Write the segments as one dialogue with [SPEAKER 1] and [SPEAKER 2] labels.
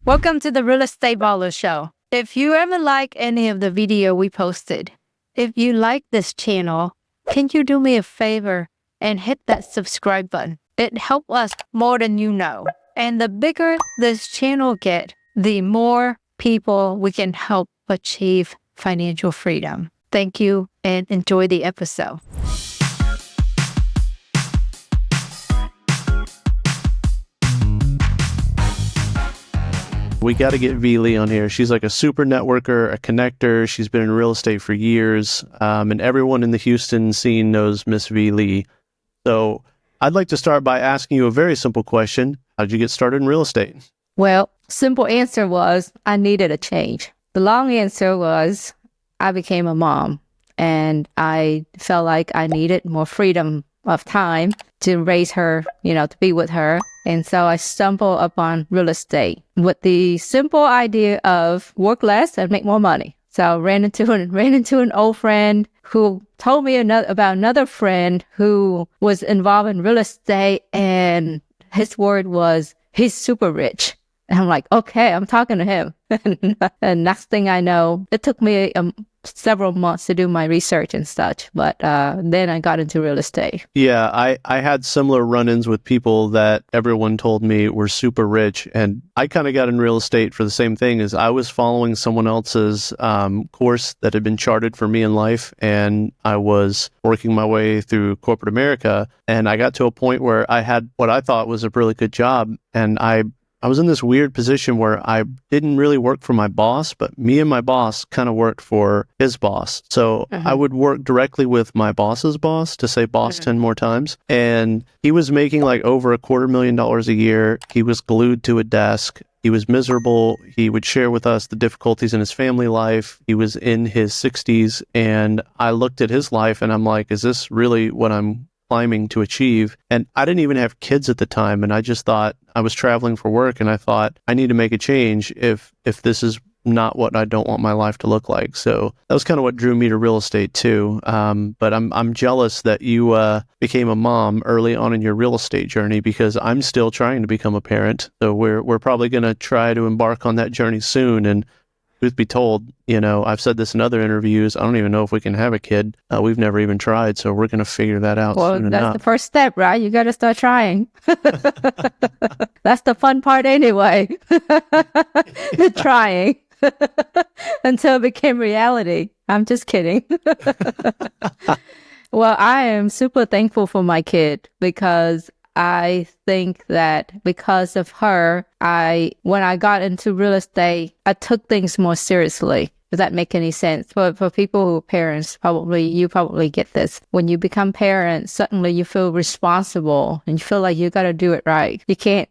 [SPEAKER 1] Welcome to the Real Estate Baller Show. If you ever like any of the video we posted, if you like this channel, can you do me a favor and hit that subscribe button? It helps us more than you know. And the bigger this channel gets, the more people we can help achieve financial freedom. Thank you and enjoy the episode.
[SPEAKER 2] We got to get V. Lee on here. She's like a super networker, a connector. She's been in real estate for years. And everyone in the Houston scene knows Miss V. Lee. So I'd like to start by asking you a very simple question. How did you get started in real estate?
[SPEAKER 3] Well, simple answer was I needed a change. The long answer was I became a mom and I felt like I needed more freedom of time to raise her, to be with her. And so I stumbled upon real estate with the simple idea of work less and make more money. So I ran into an old friend who told me about another friend who was involved in real estate, and his word was, he's super rich. And I'm like, okay, I'm talking to him. And next thing I know, it took me several months to do my research and such. But then I got into real estate.
[SPEAKER 2] Yeah, I had similar run-ins with people that everyone told me were super rich. And I kind of got in real estate for the same thing, as I was following someone else's course that had been charted for me in life. And I was working my way through corporate America. And I got to a point where I had what I thought was a really good job. And I was in this weird position where I didn't really work for my boss, but me and my boss kind of worked for his boss. So I would work directly with my boss's boss, to say boss 10 more times. And he was making like over $250,000 a year. He was glued to a desk. He was miserable. He would share with us the difficulties in his family life. He was in his 60s. And I looked at his life and I'm like, is this really what I'm climbing to achieve? And I didn't even have kids at the time, and I just thought, I was traveling for work, and I thought, I need to make a change if this is not what I don't want my life to look like. So that was kind of what drew me to real estate too. But I'm jealous that you became a mom early on in your real estate journey, because I'm still trying to become a parent. So we're probably going to try to embark on that journey soon. And truth be told, I've said this in other interviews, I don't even know if we can have a kid. We've never even tried, so we're going to figure that out soon enough.
[SPEAKER 3] Well, that's the first step, right? You got to start trying. That's the fun part anyway. Trying until it became reality. I'm just kidding. Well, I am super thankful for my kid, because I think that because of her, when I got into real estate, I took things more seriously. Does that make any sense? For people who are parents, you probably get this. When you become parents, suddenly you feel responsible and you feel like you got to do it right. You can't,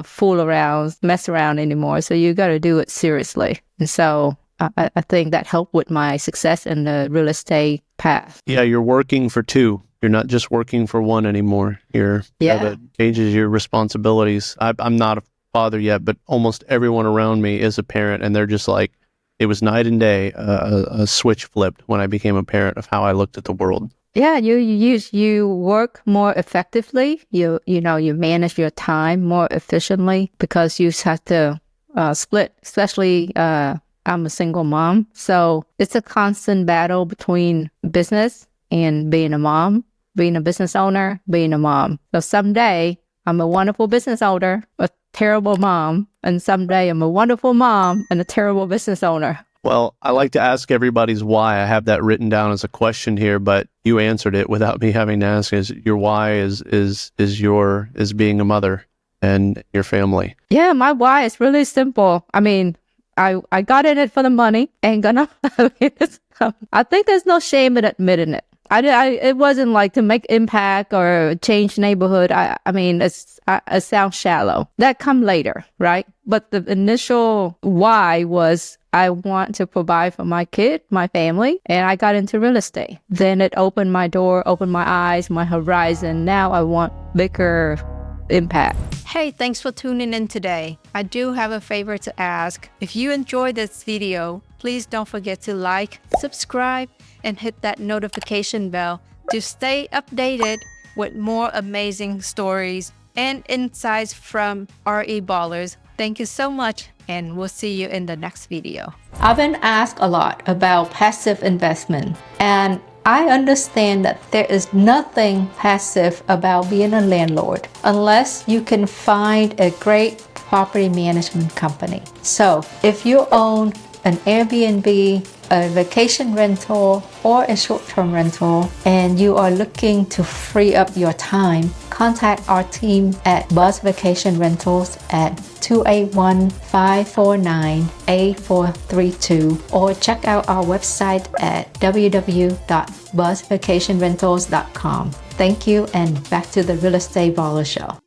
[SPEAKER 3] fool around, mess around anymore. So you got to do it seriously. And so I think that helped with my success in the real estate path.
[SPEAKER 2] Yeah, you're working for two. You're not just working for one anymore. It changes your responsibilities. I'm not a father yet, but almost everyone around me is a parent, and they're just like, it was night and day. A switch flipped when I became a parent of how I looked at the world.
[SPEAKER 3] Yeah, you work more effectively. You manage your time more efficiently, because you have to split. Especially, I'm a single mom, so it's a constant battle between business and being a mom, being a business owner, being a mom. So someday I'm a wonderful business owner, a terrible mom, and someday I'm a wonderful mom and a terrible business owner.
[SPEAKER 2] Well, I like to ask everybody's why. I have that written down as a question here, but you answered it without me having to ask. Is your why is being a mother and your family?
[SPEAKER 3] Yeah, my why is really simple. I mean, I got in it for the money. I think there's no shame in admitting it. It wasn't like to make impact or change neighborhood. I mean, it sounds shallow. That come later, right? But the initial why was I want to provide for my kid, my family, and I got into real estate. Then it opened my door, opened my eyes, my horizon. Now I want bigger impact.
[SPEAKER 1] Hey, thanks for tuning in today. I do have a favor to ask. If you enjoyed this video, please don't forget to like, subscribe, and hit that notification bell to stay updated with more amazing stories and insights from REBallers Thank you so much, and we'll see you in the next video.
[SPEAKER 3] I've been asked a lot about passive investment, and I understand that there is nothing passive about being a landlord unless you can find a great property management company. So if you own an Airbnb, a vacation rental, or a short-term rental, and you are looking to free up your time, contact our team at Buzz Vacation Rentals at 281-549-8432, or check out our website at www.buzzvacationrentals.com. Thank you, and back to the Real Estate Baller Show.